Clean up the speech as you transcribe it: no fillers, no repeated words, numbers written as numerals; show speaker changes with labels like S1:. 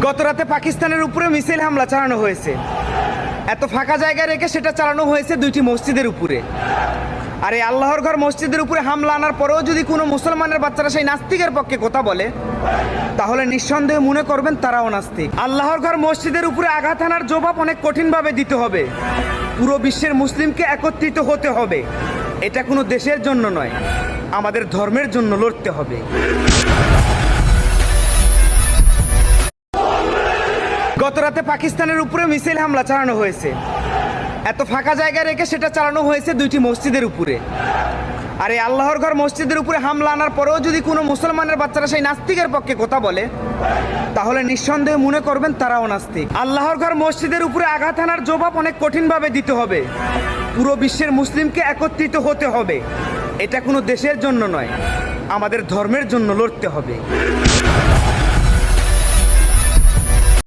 S1: গতরাতে পাকিস্তানের উপরে মিসাইল হামলা চালানো হয়েছে। এত ফাঁকা জায়গায় রেখে সেটা চালানো হয়েছে দুইটি মসজিদের উপরে। আর এই আল্লাহর ঘর মসজিদের উপরে হামলা আনার পরেও যদি কোনো মুসলমানের বাচ্চারা সেই নাস্তিকের পক্ষে কথা বলে, তাহলে নিঃসন্দেহে মনে করবেন তারাও নাস্তিক। আল্লাহর ঘর মসজিদের উপরে আঘাত হানার জবাব অনেক কঠিনভাবে দিতে হবে। পুরো বিশ্বের মুসলিমকে একত্রিত হতে হবে। এটা কোনো দেশের জন্য নয়, আমাদের ধর্মের জন্য লড়তে হবে। গতরাতে পাকিস্তানের উপরে মিসাইল হামলা চালানো হয়েছে। এত ফাঁকা জায়গায় রেখে সেটা চালানো হয়েছে দুইটি মসজিদের উপরে। আর এই আল্লাহর ঘর মসজিদের উপরে হামলা আনার পরেও যদি কোনো মুসলমানের বাচ্চারা সেই নাস্তিকের পক্ষে কথা বলে, তাহলে নিঃসন্দেহে মনে করবেন তারাও নাস্তিক। আল্লাহর ঘর মসজিদের উপরে আঘাত হানার জবাব অনেক কঠিনভাবে দিতে হবে। পুরো বিশ্বের মুসলিমকে একত্রিত হতে হবে। এটা কোনো দেশের জন্য নয়, আমাদের ধর্মের জন্য লড়তে হবে।